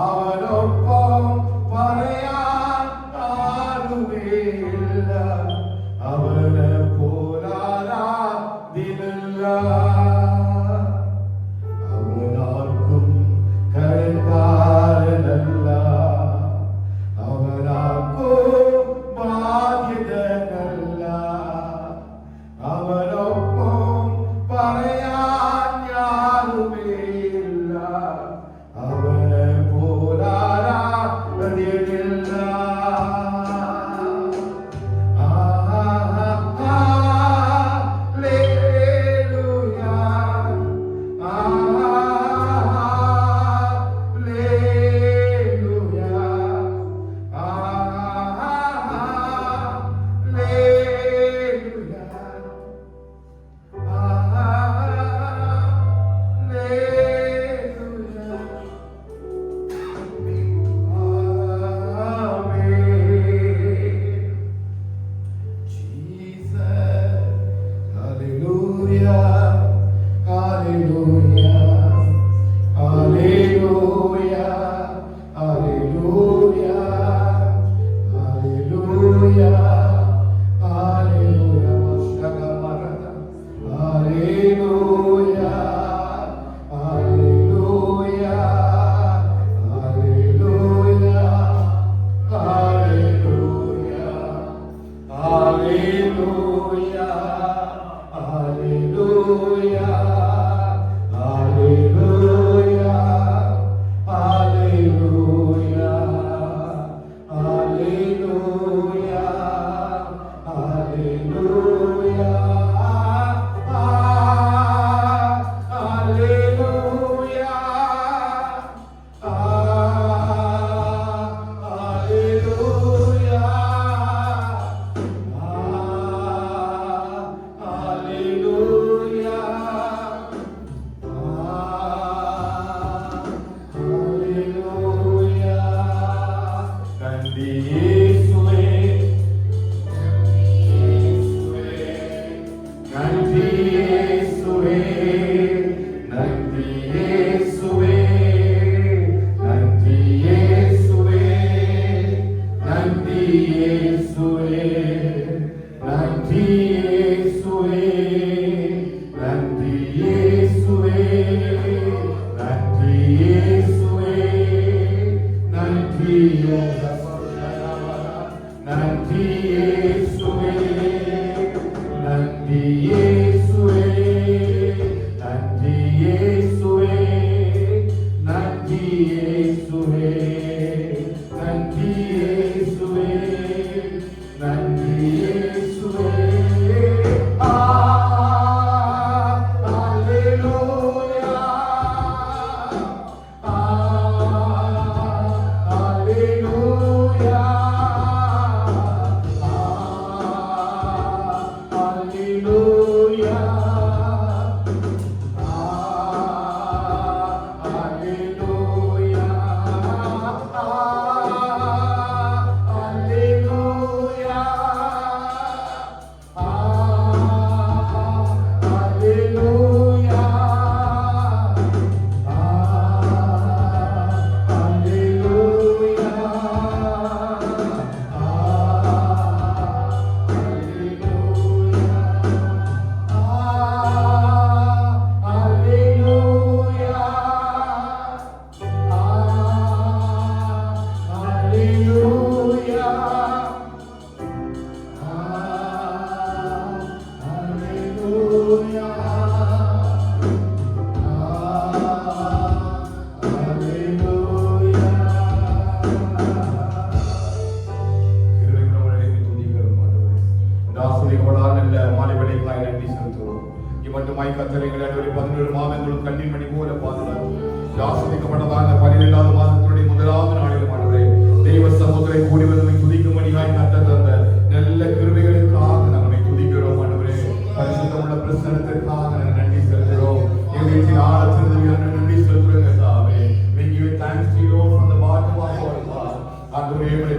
അവനൊപ്പം പറയാൻ ആരുമില്ല, അവനെ പോലാരാധില്ല. അവനാർക്കും കടക്കാരനല്ല, അവനാർക്കും ബാധ്യതനല്ല. അവനൊപ്പം പറയാൻ ആരുമില്ല, അവനെ പോലാരാധില്ല.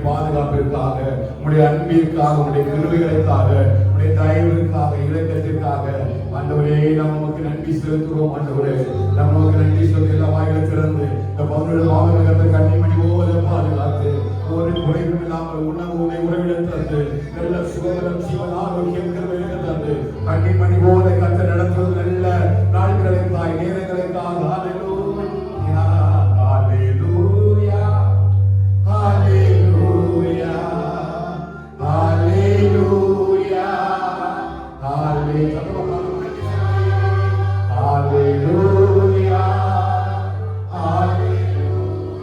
பாதுகாப்பிற்காக, உடைய அன்பிற்காக, உடைய கிருபைகளுக்காக, உடைய தயவிற்காக, இரக்கத்திற்காக ஆண்டவரே நமக்கு நன்றி செலுத்துகிறோம். ஆண்டவரே நமக்கு நன்றி சொல்லி எல்லா வாய்களை திறந்து இந்த 11 மாதங்களுக்கு கண்ணி பாதுகாத்து ஒரு குறைவும் இல்லாமல் உணவு உறவிடம் தந்து நல்ல சுகபலம் ஜீவன் ஆரோக்கியம் கிருபையை தந்து கண்ணிமணி போல கத்த நடத்துவது நல்ல நாட்களுக்காய் நேரங்களுக்காக ஹalleluya ஹalleluya ஹalleluya ஹalleluya ஹalleluya ஹalleluya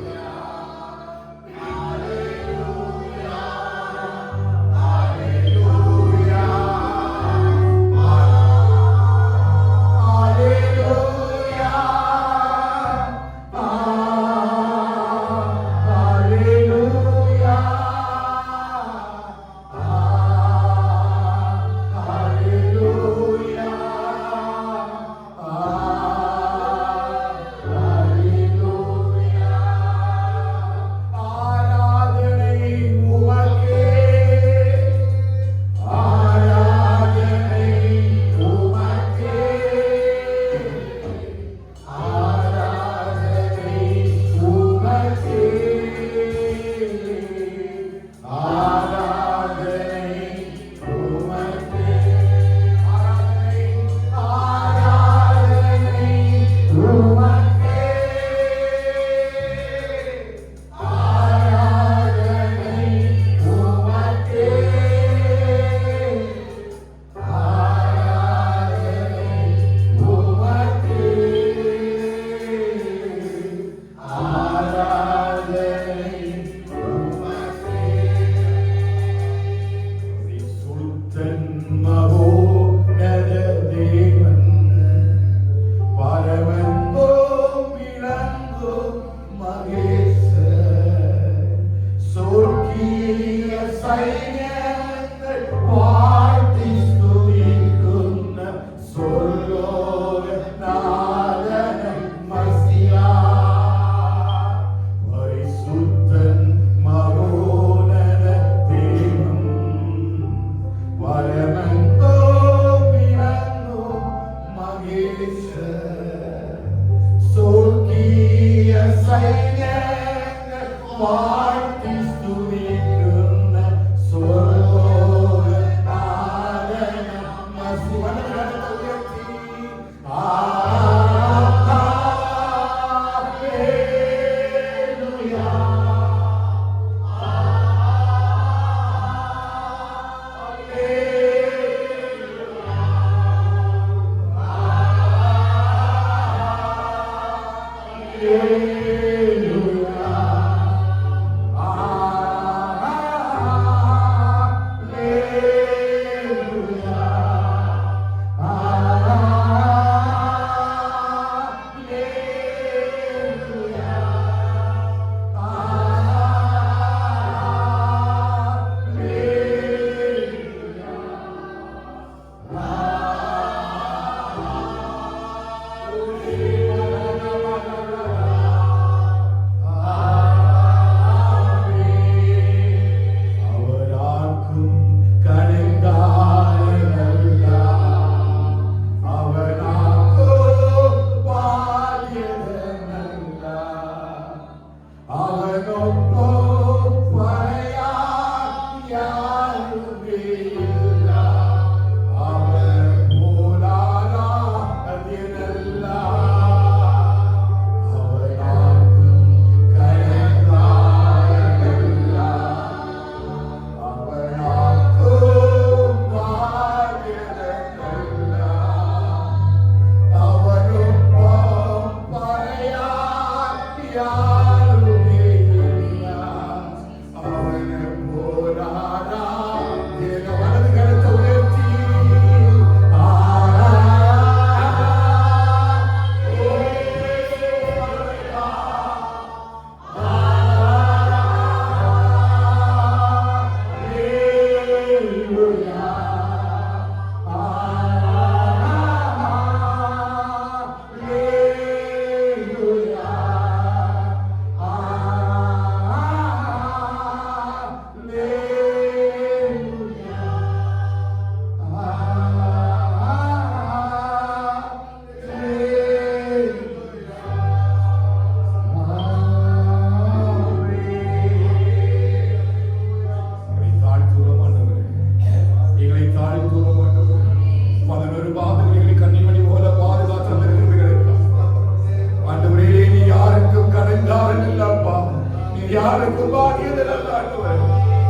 அவருக்கு பாக்கியதில் அல்ல ஆண்டவரே.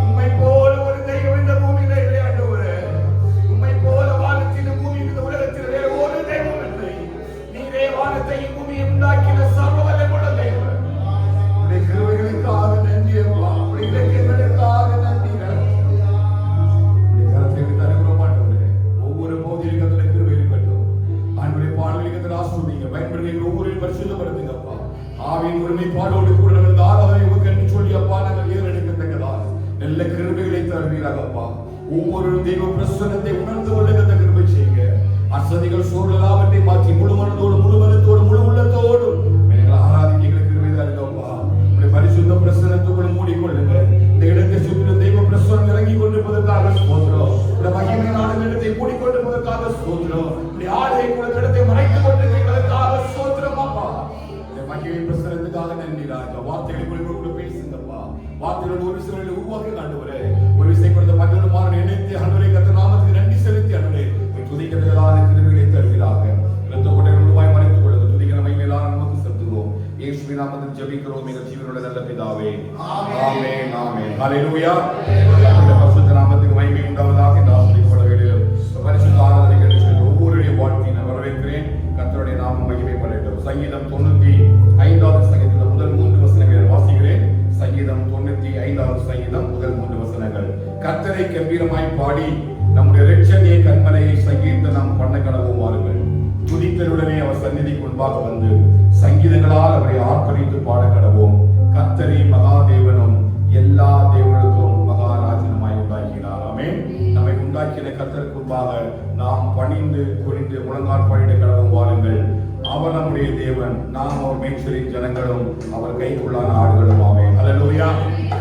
உம்மை போல ஒரு தெய்வம் இந்த பூமியில இல்லை ஆண்டவரே. உம்மை போல வானத்தின் பூமி இந்த உலகத்தில் வேறு ஒரு தெய்வம் இல்லை. நீரே வானத்தையும் பூமியை உண்டாக்கின சர்வ வல்லமையுள்ள தெய்வம். உம்முடைய கிருபைகளுக்காக நன்றி அப்பா. உம்முடைய இலக்கியங்களுக்காக நன்றி. உம்முடைய கரத்திற்கு தருகிறோம் ஆண்டவரே. ஒவ்வொரு பகுதியிலும் கர்த்தருடைய கிருபை இருக்கட்டும். ஆண்டவரே பாடல்களுக்கு கர்த்தர் ஆசீர்வதிங்க. பயன்படுகிற ஒவ்வொரு பரிசுத்தப்படுத்துங்க அப்பா. ஆவியின் ஒருமைப்பாடோடு கூட நமது ஆராதனை உமக்கு சொல்லி அப்பா நாங்கள் ஏறெடுக்கத்தக்கதா நல்ல கிருபைகளை தருவீராக அப்பா. ஒவ்வொரு தெய்வ பிரசன்னத்தை உணர்ந்து கொள்ளுகிற கிருபை செய்யுங்க. அசதிகள் சூழலாவற்றை மாற்றி முழு மனதோடு முழு மனத்தோடு முழு உள்ளத்தோடு நீங்கள் ஆராதிக்கிற கிருபை தாருங்கப்பா. உங்களுடைய பரிசுத்த பிரசன்னத்துக்குள் மூடிக்கொள்ளுங்க. இந்த இடத்தை சுற்றிலும் தெய்வ பிரசன்னம் இறங்கி கொண்டிருப்பதற்காக ஸ்தோத்திரம். இந்த மகிமையான இடத்தை மூடிக்கொண்டிருப்பதற்காக ஸ்தோத்திரம். இப்படி ஆடையை கூட இடத்தை மறைத்துக் கொண்டிருக்கிறதற்காக ஸ்தோத்திரம் அப்பா. மகிமை பிரசனத்துக்காக நன்றி ராஜா. வார்த்தைகளை குறிப்பிட்டு பேசுங்கப்பா. வார்த்தைகளோடு ஒரு சிலரை உருவாக்கி ஆண்டவரே. ஒரு விஷயம் கொடுத்த மற்றொரு மாறன் இணைத்து ஆண்டவரே கர்த்தர் நாமத்துக்கு நன்றி செலுத்தி ஆண்டவரே துதிக்கிறதான கிருபைகளை தருவீராக. இரத்த கொட்டைகள் முழுவாய் மறைத்துக் கொள்ளுங்க. துதிக்கிற மகிமையிலான நமக்கு செலுத்துகிறோம். இயேசுவின் நாமத்தில் ஜெபிக்கிறோம் எங்கள் ஜீவனுள்ள நல்ல பிதாவே. ஆமென் ஆமென். ஹல்லேலூயா. கர்த்தருடைய பரிசுத்த நாமத்துக்கு மகிமை உண்டாவதாக. இந்த ஆசீர்வாத வேளையிலும் பரிசுத்த ஆராதனைகளை ஒவ்வொருடைய வாழ்க்கையை வரவேற்கிறேன். கர்த்தருடைய நாமம் மகிமைப்படட்டும். சங்கீதம் 95வது சங்கீதத்தில் முதல் 3 வசனங்களை வாசிக்கிறேன். சங்கீதம் 95வது சங்கீதம் முதல் 3 வசனங்கள். கர்த்தரை கம்பீரமாய் பாடி நம்முடைய இரட்சணிய கன்மலையை சங்கீர்த்தனம் பண்ண கடவும் வாருங்கள். துதித்தலுடனே அவர் சந்நிதிக்கு முன்பாக வந்து சங்கீதங்களால் அவரை ஆர்ப்பரித்து பாட கடவோம். கர்த்தரே மகாதேவனும் எல்லா தேவர்களுக்கும் மகாராஜனுமாய் உண்டாக்கினார். ஆமென். நம்மை உண்டாக்கின கர்த்தருக்கு முன்பாக நாம் பணிந்து குனிந்து முழங்கால் படியிட கடவும் வாருங்கள். அவர் நம்முடைய தேவன், நாம் அவர் மேய்ச்சலின் ஜனங்களும் அவர் கைக்குள்ளான ஆடுகளும். ஆமென். ஹல்லேலூயா.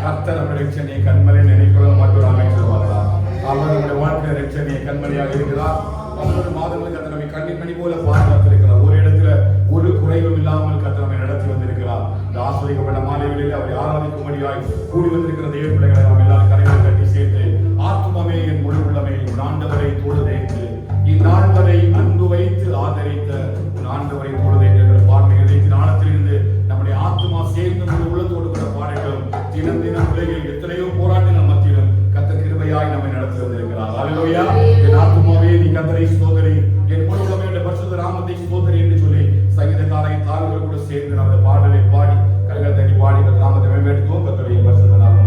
கர்த்தர் நம்முடைய இரட்சணிய கன்மலை நினைக்கிறோம் மற்றும் அமைச்சர் வந்தார். அவர் நம்முடைய வாழ்க்கை இரட்சணிய கன்மலையாக இருக்கிறார். 11 மாதங்களுக்கு கர்த்தர் நம்மை கண்ணின் மணி போல பாதுகாத்திருக்கிறார். ஒரு இடத்துல ஒரு குறைவும் இல்லாமல் கர்த்தர் நம்மை நடத்தி வந்திருக்கிறார். இந்த ஆசீர்வதிக்கப்பட்ட மாலைகளில் அவரை ஆராதிக்கும்படியாய் கூடி வந்திருக்கிற தேவ பிள்ளைகளை நாம் எல்லாரும் கரைகளை கட்டி சேர்த்து ஆத்துமாவே என் முழு உள்ளமே ஆண்டவரை தொழுதேற்று இந்நாள் வரை அன்பு வைத்து ஆதரித்த ஆண்டவரை தொழுதேற்று பாடல்களை ஞானத்திலிருந்து நம்முடைய ஆத்துமா சேர்ந்து முழு உள்ளத்தோடு கூட பாடட்டும். தினம் தினம் உலகில் எத்தனையோ போராட்டங்கள் மத்தியிலும் கர்த்தர் கிருபையாய் நம்மை நடத்தி வந்திருக்கிறார். ஹல்லேலூயா. என் ஆத்துமாவே நீ கர்த்தரை ஸ்தோத்திரி, என் முழு உள்ளமே பரிசுத்த நாமத்தை ஸ்தோத்திரி என்று சொல்லி சங்கீதக்காரை தாழ்வுகள் கூட சேர்ந்து நமது பாடலை பாடி கரங்களை தட்டி பாடி நாமத்தை மேம்படுத்துவோம். கர்த்தருடைய பரிசுத்த நாமம்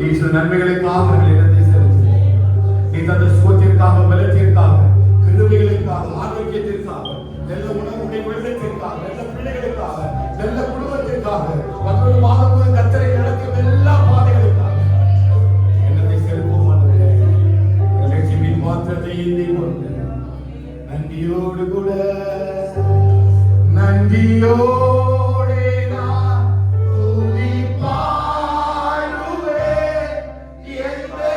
ஈஸ்வர நன்மைகளுக்காக இடத்தை செலுத்துவோம். நீ தந்த சுகத்திற்காக, பலத்திற்காக, கிருபைகளுக்காக, ஆரோக்கியத்திற்காக, நல்ல உணவுடைய வெள்ளத்திற்காக, நல்ல பிள்ளைகளுக்காக, நல்ல குடும்பத்திற்காக, 11 மாதம் முதல் கர்த்தரை நடக்கும் எல்லா பாதைகளுக்காக என்னத்தை செலுத்துவோம். ஆண்டவரே, லட்சுமியின் பாத்திரத்தை ஏந்தி கொண்டு நன்றியோடு கூட நன்றியோடே நான் துதி பாடுவேன். என்னே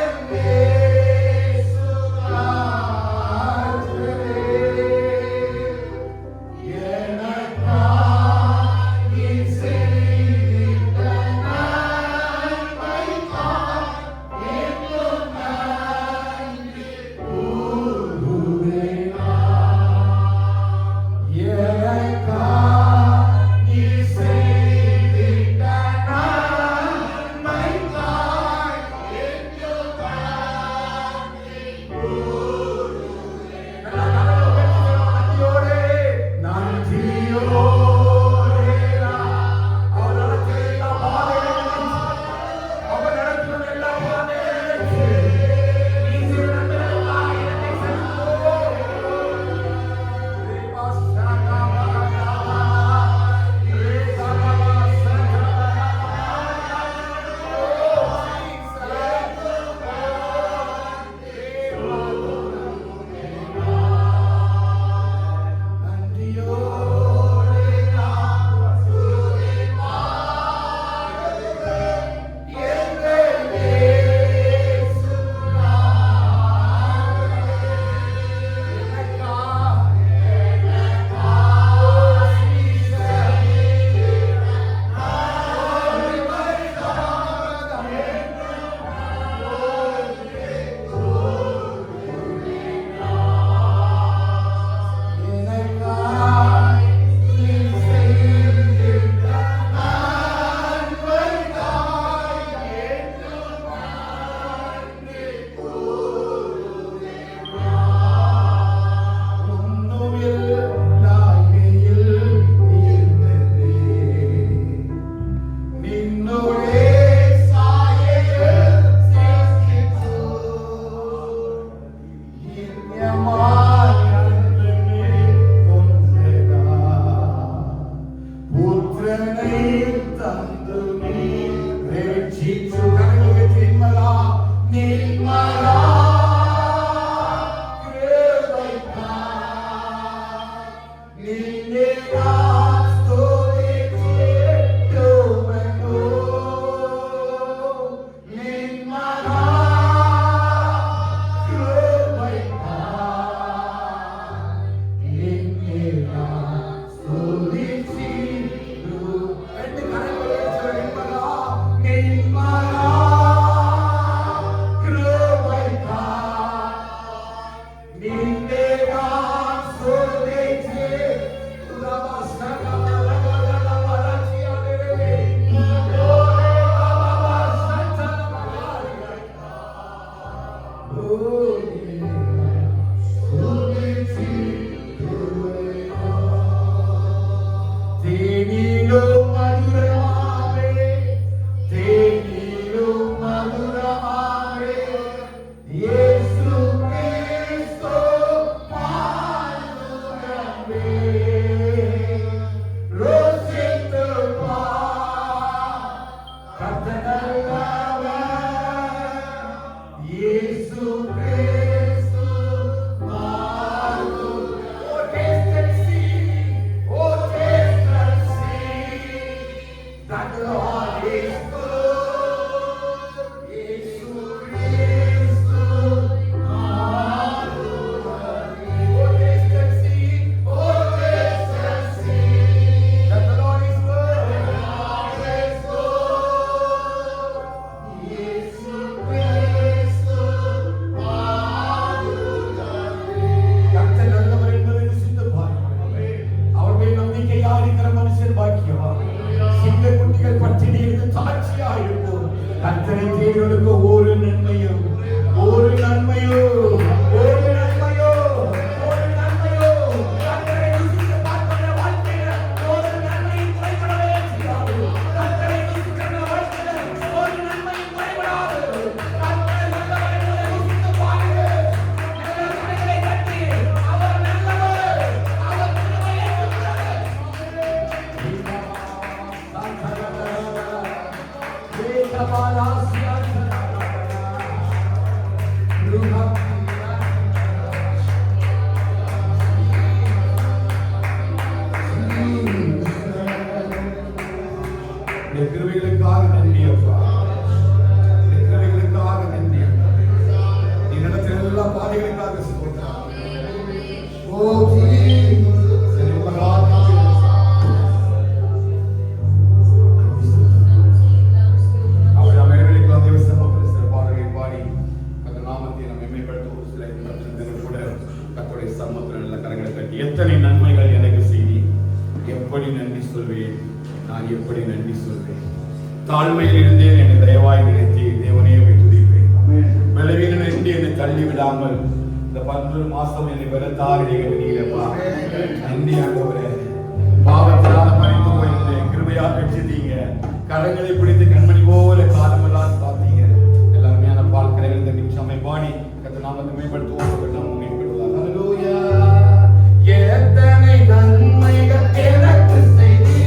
கிருபைகளுக்காக நன்றி அப்பா, கிருபைகளுக்காக நன்றி அப்பா, நீ நடத்தின எல்லா பாதைகளுக்காக ஸ்தோத்திரம். ஓ சரி, அவர் நம்ம எங்களுக்கெல்லாம் தேவ சமூகத்தில் சில பாடல்களை பாடி அந்த நாமத்தை நம்ம மேம்படுத்த ஒரு சில தினம் கூட கர்த்தருடைய சமூகத்தில் நல்ல கரங்களை கட்டி எத்தனை நன்மைகள் எனக்கு செய்தி, எப்படி நன்றி சொல்வேன், நான் எப்படி நன்றி சொல்வேன். தாழ்மையில் இருந்தேன், என்னை தயவாய் நினைத்து தேவனே துதிப்பேன். பலவீனம் என்று என்னை தள்ளி விடாமல் இந்த 11 மாசம் என்னை வெறுத்தார் நீங்கப்பா. நன்றி ஆண்டவரே. பாவத்தினால் மறைத்து போயிருந்தேன், கிருபையா பெற்றீங்க. கரங்களை பிடித்து கண்மணி போல காலமெல்லாம் பார்த்தீங்க. எல்லாருமே அந்த பால் கரைகள் இந்த நிமிஷம் பாடி கத்த நாமத்தை மேம்படுத்துவோம், நாம மேம்படுவதாக. ஹல்லேலூயா. எத்தனை நன்மைகள் எனக்கு செய்தி,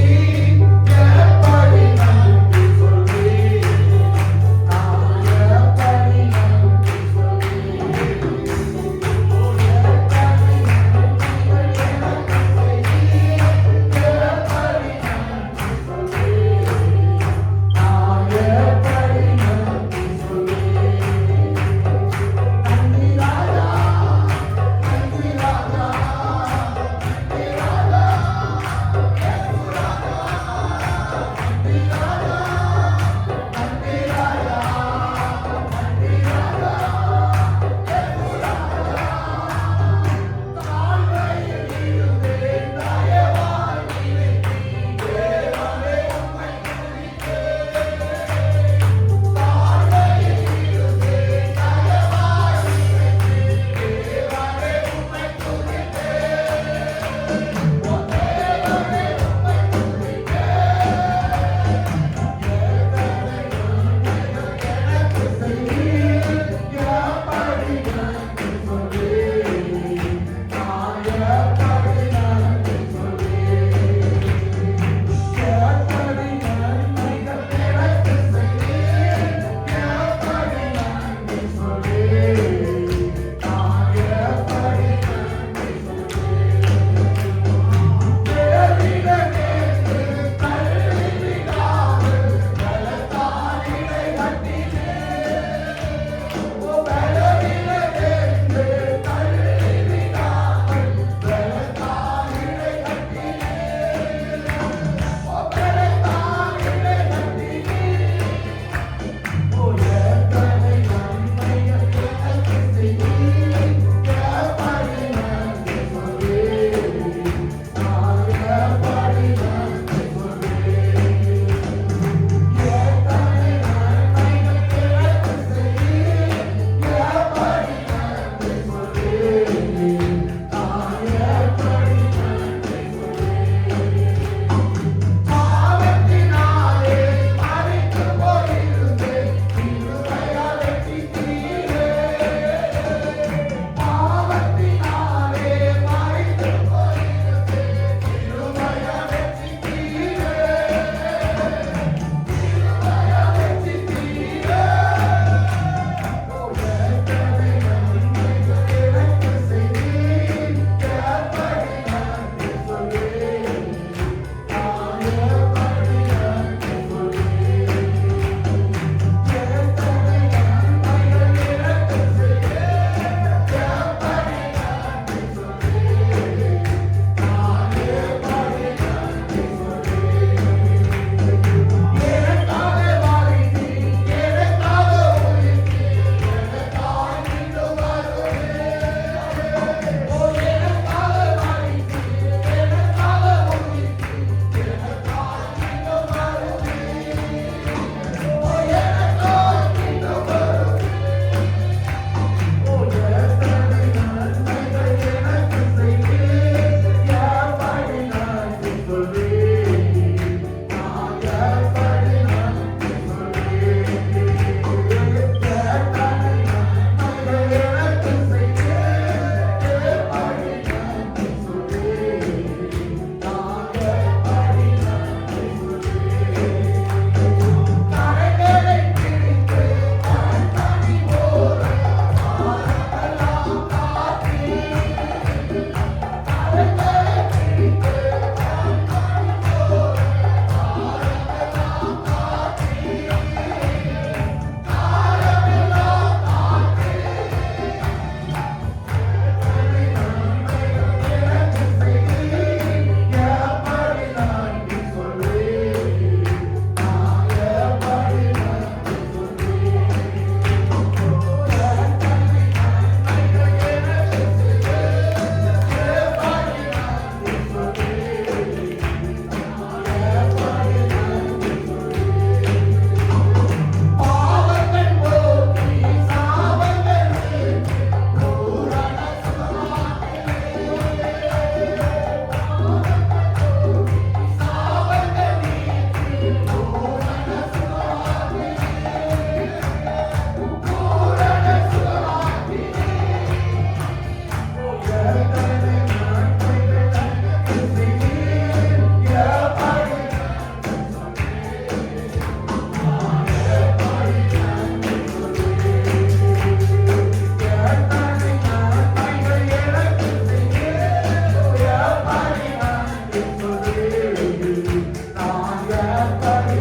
நான்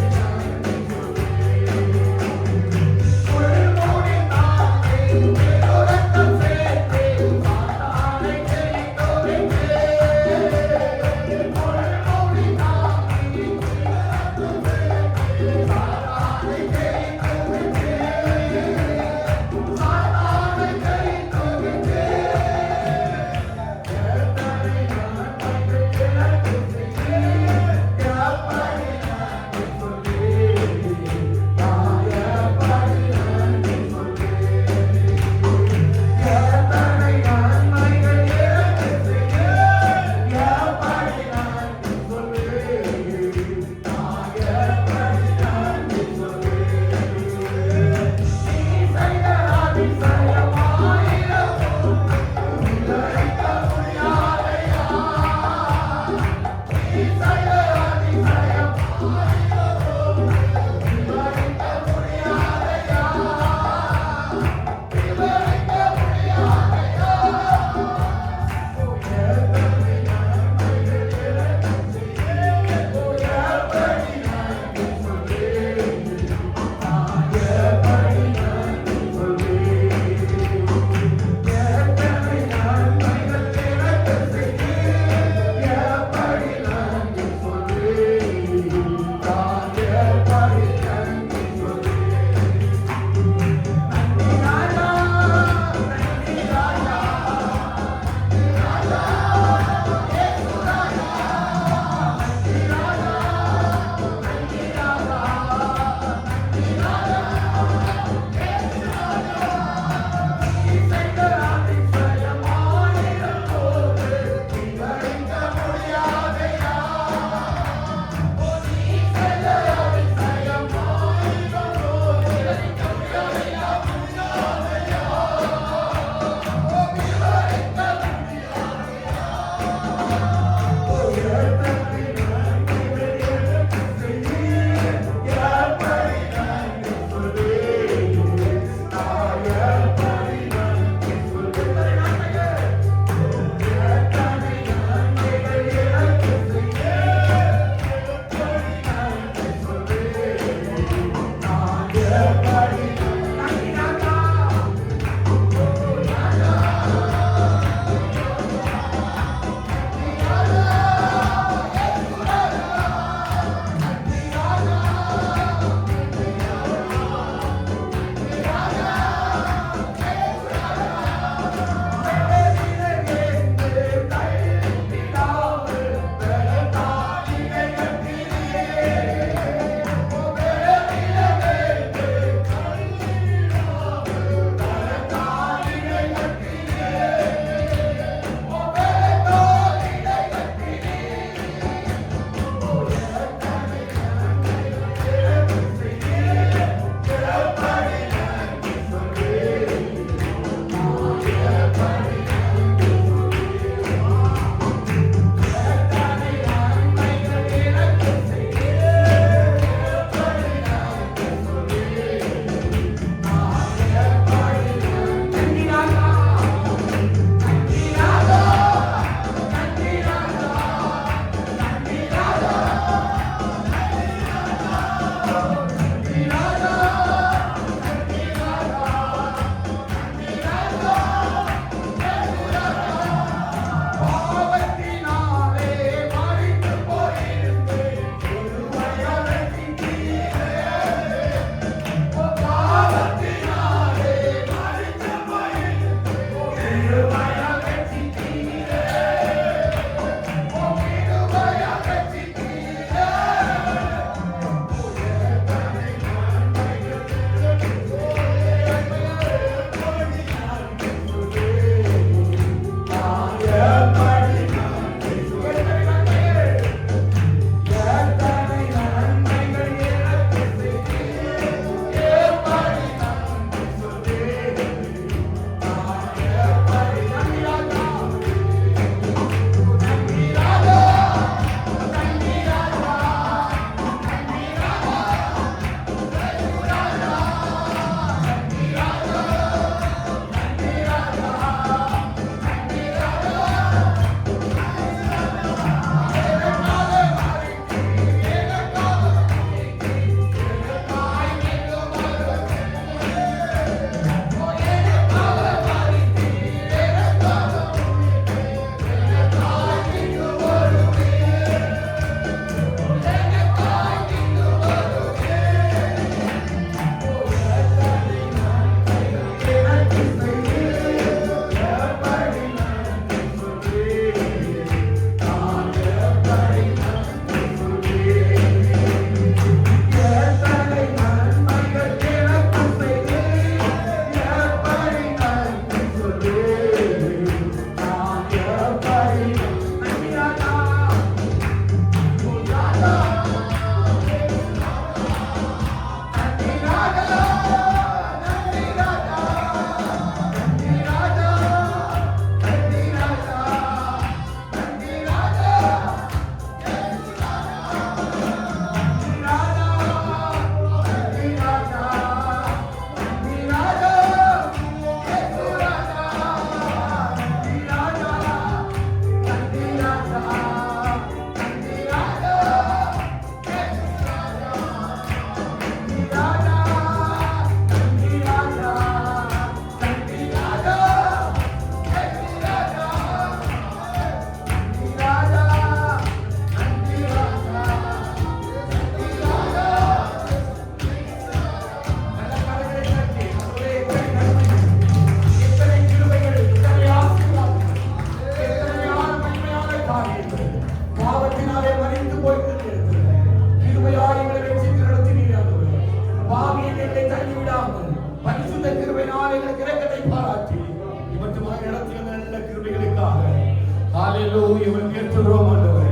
ஹalleluya உயர்த்துகிறோம் ஆண்டவரே.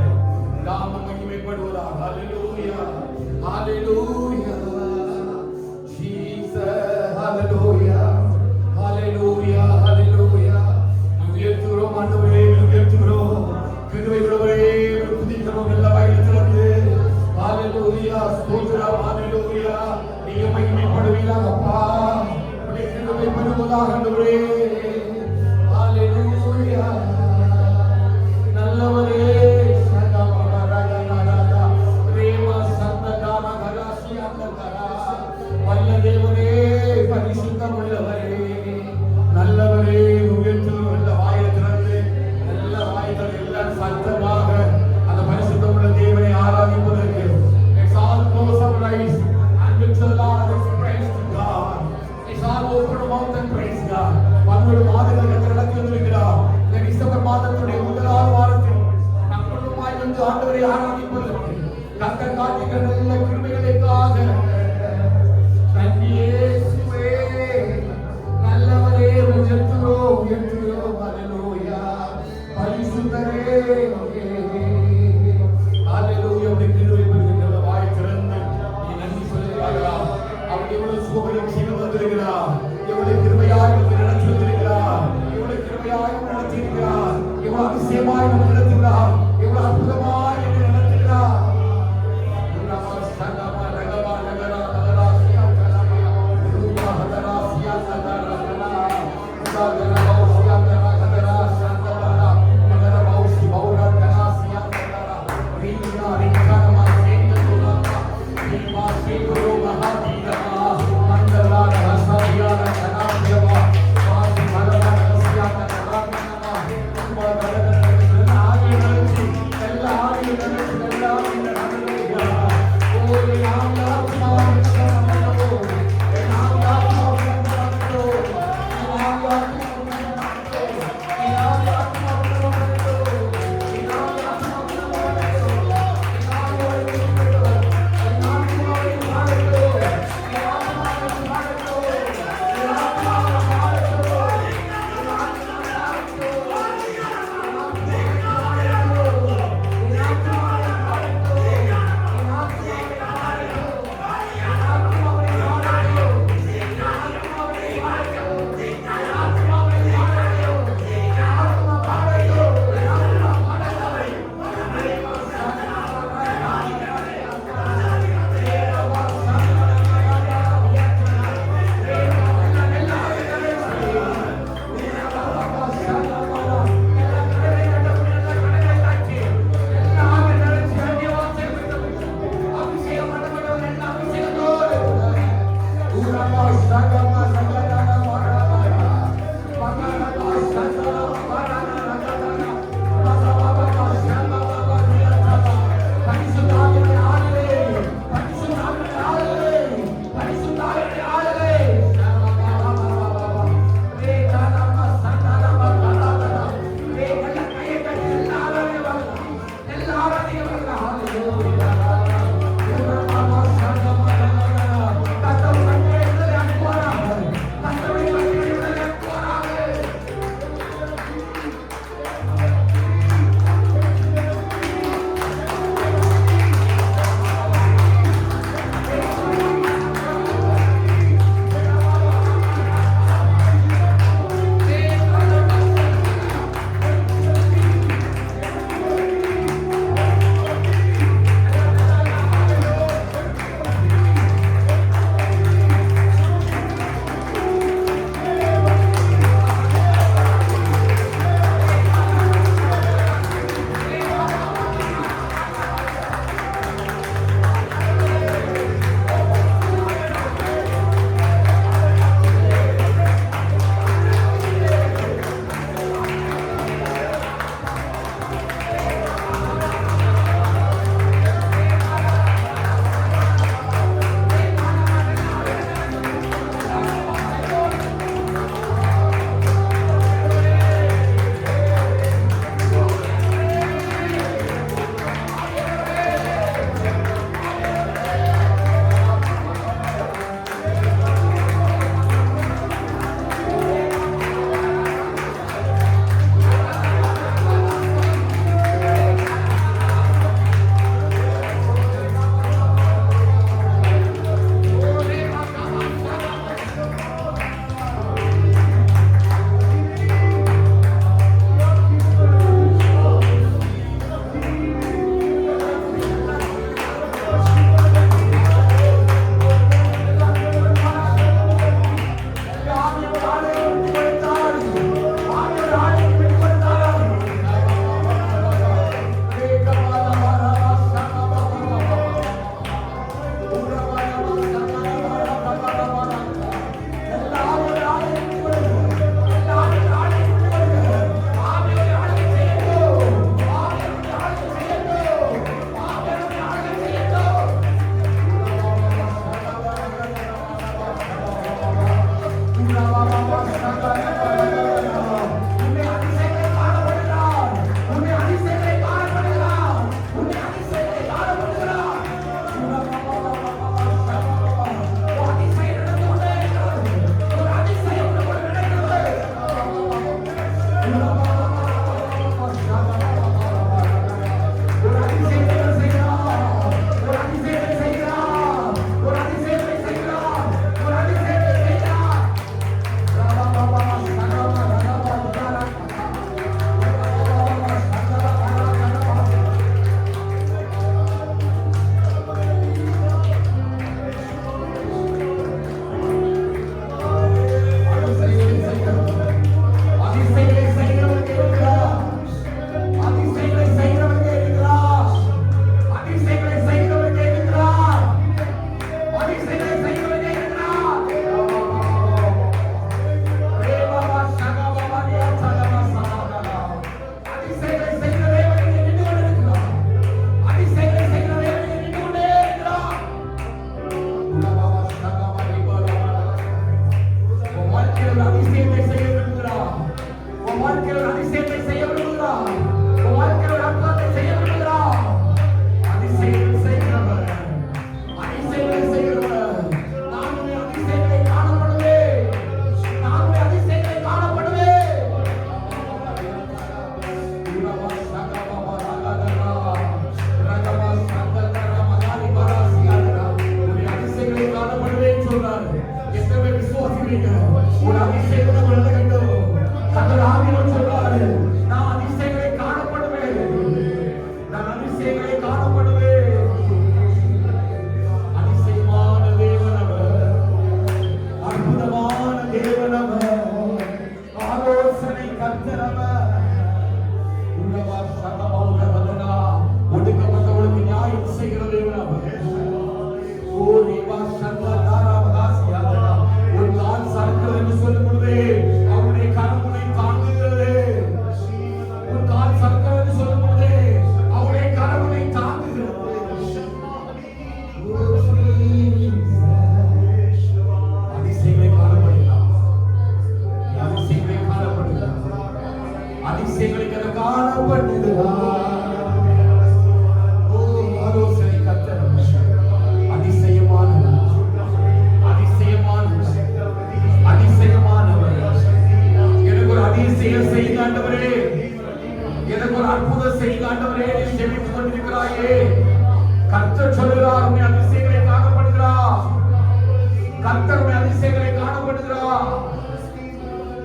நாமம் மகிமைப்படுவதாக. ஹalleluya ஹalleluya ஜீசஸ் ஹalleluya ஹalleluya ஹalleluya உயர்த்துகிறோம் ஆண்டவரே, உயர்த்துகிறோம். கிருபை உள்ளவரே, துதிக்கிறோம் எல்லா வாயிலும் திறந்து. ஹalleluya ஸ்தோத்திரம். ஹalleluya நீங்க மகிமைப்படுவீராக அப்பா. உம்முடைய கிருபை பெருகுவதாக ஆண்டவரே. ஹalleluya நல்லவரே வல்ல தேவனே, பரிசுத்தம் உள்ளவரே, நல்லவரே, உயர்த்துகிறோம். எல்லா வாயை திறந்து நல்ல வாய்கள் எல்லாம் சத்தமாக அந்த பரிசுத்தம் உள்ள தேவனை ஆராதிப்பதற்கு let's all close our eyes and with the Lord let's praise to God. Let's all open our mouth and praise God. பன்னிரண்டு மாதங்கள் கத்தர் வந்திருக்கிறார். இந்த டிசம்பர் மாதத்துடைய முதலாவது வாரத்தில் நம்மளுமாய் வந்து ஆண்டவரை ஆராதிப்பதற்கு கத்தர் காட்டுகிற நல்ல கிருபைகளுக்காக நன்றி இயேசுவே. நல்லவரே, உயர்த்துகிறோம் உயர்த்துகிறோம். ஹalleluya பரிசுத்தரே. ஹalleluya உம்முடைய கிருபை பெருகுகிற வாய் திறந்து நீ நன்றி சொல்லுகிறாயா. அவர் எவ்வளவு சுகமையும் செய்து வந்திருக்கிறார். எவ்வளவு கிருபையாய் நம்மை நடத்தி வந்திருக்கிறார். எவ்வளவு கிருபையாய் நம்மை நடத்தியிருக்கிறார். எவ்வளவு அதிசயமாய் நம்மை நடத்துகிறார். எவ்வளவு அற்புதமாய் நம்மை நடத்துகிறார். சொல்றீங்க. ஒரு அதிசயம் நடக்க வேண்டும். கர்த்தர் ஆவியானவர் சொல்றாரு, நான் அதிசயங்களை காணப்படுவேன், நான் அதிசயங்களை காணப்படுவேன். அதிசயமான தேவன் அவர், அற்புதமான தேவன் அவர், ஆலோசனை கர்த்தர் அவர். ஒடுக்கப்பட்டவர்களுக்கு நியாயம் செய்கிற தேவன் அவர். ஒரு கால் சறுக்கிறது என்று சொல்லும் பொழுது அவருடைய கரமுனை தாங்குகிறது. ஒரு கால் சறுக்கிறது என்று சொல்லும் பொழுது அவருடைய கரமுனை தாங்குகிறது. அதிசயங்களை காணப்படுகிறார், அதிசயங்களை காணப்படுகிறார், அதிசயங்களை காணப்படுகிறார். ஆலோசனை கர்த்தர் அதிசயமானவர், அதிசயமானவர், அதிசயமானவர். எனக்கு ஒரு அதிசயம் செய்த ஆண்டவரே, எனக்கு ஒரு அற்புதம் செய்த ஆண்டவரே, நீ ஜெபித்துக் கொண்டிருக்கிறாயே. கர்த்தர் சொல்லுகிறார், உன்னை அதிசயங்களை காணப்படுகிறார். கர்த்தர் உன்னை அதிசயங்களை காணப்படுகிறார்.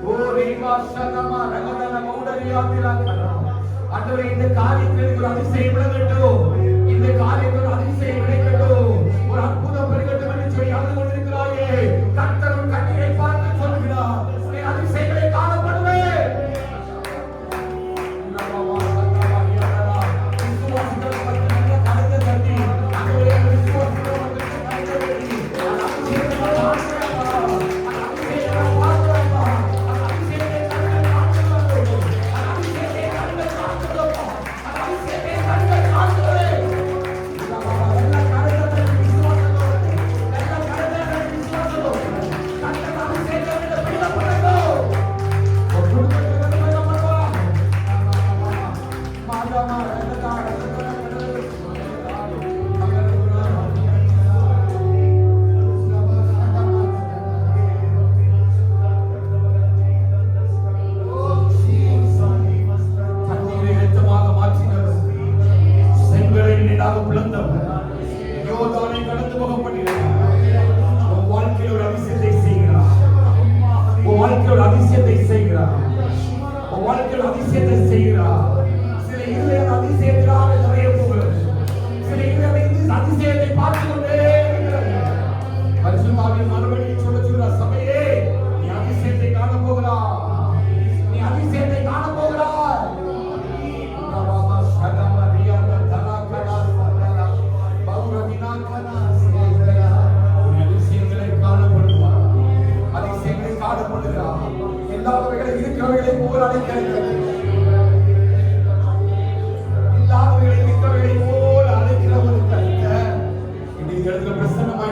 ஓ ரீமா சகமா ரகதன மௌடரியா திலகரா. ஆண்டவரே, இந்த காரியத்தில் ஒரு அதிசயம் விளங்கட்டும், இந்த காரியத்தில் ஒரு அதிசயம் விளங்கட்டும், ஒரு அற்புதம் பெருகட்டும் என்று சொல்லி அழுது கொண்டிருக்கிறாயே. கர்த்தர் உன் கண்ணீரை பார்த்து சொல்கிறார், உன்னை அதிசயங்களை காணப்படுவேன். விசுவாசிகளை பற்றி நல்ல கருத்தை தட்டி ஆண்டவரே, விசுவாசிகளை பற்றி கருத்தை தட்டி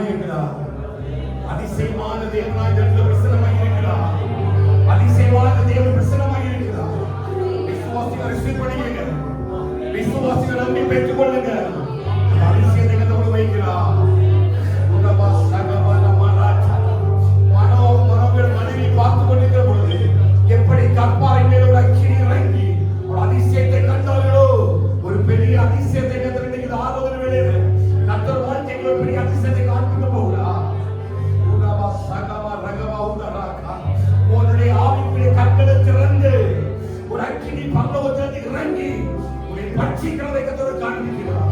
அதிசயங்களை அதிசயமான தேவனாய் பிரசன்னமாய் இருக்கிறார். அதிசயமான தேவன் பிரசன்னமாய் இருக்கிறார். விசுவாசிகள் ரிசீவ் பண்ணுங்க, விசுவாசிகள் நம்பி பெற்றுக் கொள்ளுங்க. அதிசயத்தை கத்தோடு வைக்கிறார். மனைவி பார்த்துக் கொண்டிருக்கிற பொழுது எப்படி கற்பாறை மேல ஒரு அக்கினி இறங்கி ஒரு அதிசயத்தை கண்டார்களோ, ஒரு பெரிய அதிசயத்தை கத்தர் ஆதரவு வேலையில் கத்தர் வாழ்க்கையில் ஒரு பெரிய அதிசயத்தை காண்பிக்க போகிறார். உன்னுடைய ஆவிக்குரிய கண்களை திறந்து ஒரு அக்கினி பரலோகத்திலிருந்து இறங்கி உன்னை பட்சிக்கிறதை கத்தர் காண்பிக்கிறார்.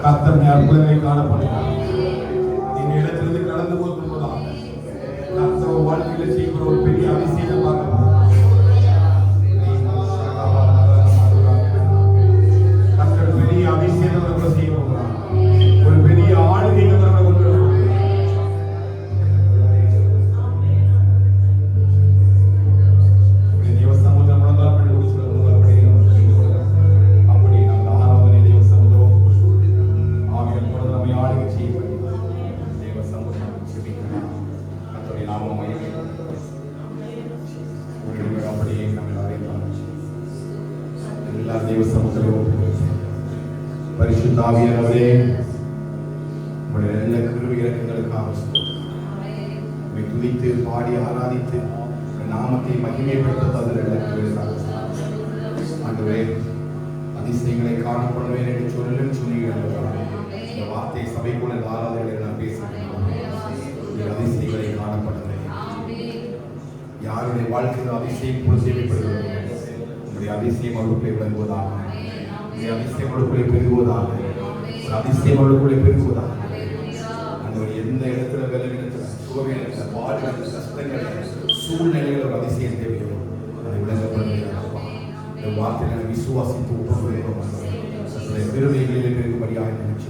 கர்த்தர் அற்புதங்களை காணப்படுகிறார். இந்த இடத்திலிருந்து கடந்து போகும்போதுதான் கர்த்தர் வாழ்க்கையில் செய்கிற ஒரு பெரிய அதிசயத்தை பார்க்கலாம். கர்த்தர் பெரிய அதிசயத்தை நம்ம செய்ய போகிறார். ஒரு பெரிய ஆளுகையை நம்ம கொண்டு வருவோம். பரிசுத்த ஆவியானவரே, உங்களுடைய நல்ல கிருபை இரக்கங்களுக்காக உம்மை துதித்து பாடி ஆராதித்து நாமத்தை மகிமைப்படுத்த ஆண்டவரே, அதிசயங்களை காணப்படுவேன் என்று சொல்லுன்னு சொன்னீர்கள். இந்த வார்த்தை சபைக்குள்ள ஆராதனைகளை நான் பேசுகிறேன். அதிசயங்களை காணப்படுவேன். யாருடைய வாழ்க்கையில் அதிசயம் கூட சேவைப்படுகிறது. உங்களுடைய அதிசயம் அவர்களுக்குள்ளே விளங்குவதாக, அதிசயம் அவர்களுக்குள்ளே பெருகுவதாக, ஒரு அதிசயம் அவர்களுக்குள்ளே பெருகுவதாக. அந்த எந்த இடத்துல விலகினத்துல சுகவீனத்துல பாடுகள் கஷ்டங்கள் சூழ்நிலைகள் ஒரு அதிசயம் தேவையோ அதை விளங்கப்படுகிறார். இந்த வார்த்தைகளை விசுவாசித்து ஒப்புக்கொள்கிறோம். பெருமைகளிலே பெருகும்படியாக நினைச்சு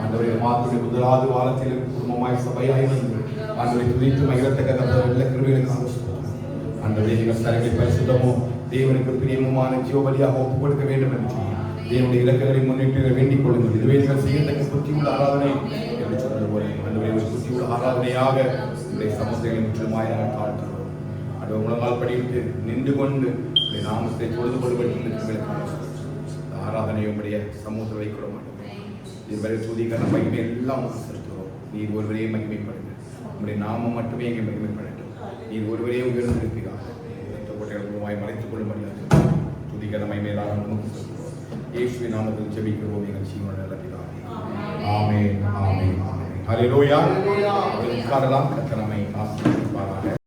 ஆண்டவரை வார்த்தை முதலாவது வாரத்தில் குடும்பமாய் சபையாய் வந்து ஆண்டவரை துதித்து மகிழத்தக்க நல்ல கிருபைகளுக்காக ஆண்டவரை நீங்கள் சரங்களை பரிசுத்தமோ தேவனுக்கு பிரியமுமான ஜீவபலியாக ஒப்புக் கொடுக்க வேண்டும் என்று தேவனுடைய இலக்குகளை முன்னிட்டு வேண்டிக் கொள்ளுங்கள். இதுவே நீங்கள் செய்யத்தக்க புத்தியுள்ள ஆராதனை என்று சொன்னது போல ஆண்டவரை புத்தியுள்ள ஆராதனையாக உங்களுடைய சமஸ்தைகளை முற்றிலுமாய் நாங்கள் தாழ்த்துகிறோம். அது உலகால் படித்து நின்று கொண்டு நாமத்தை தொழுது கொள்வதற்கு ஆராதனை உங்களுடைய சமூகத்தில் வைக்கிறோம். இதுவரை துதிக்கிற மகிமை எல்லாம் செலுத்துகிறோம். நீர் ஒருவரையே மகிமைப்படுங்க. உங்களுடைய நாமம் மட்டுமே இங்கே மகிமைப்படட்டும். நீர் ஒருவரையே உயர்ந்திருக்கிறார். மறைத்துக் கொள்ள முடியாது. துதிக்கிற மகிமையிலாக நமக்கு செலுத்துகிறோம். இயேசுவின் நாமத்தில் ஜெபிக்கிறோம் எங்கள் ஜீவனுள்ள நல்ல பிதாவே. ஆமென், ஆமென், ஆமென். ஹல்லேலூயா. உட்காரலாம். கர்த்தர் நம்மை ஆசீர்வதிப்பாராக.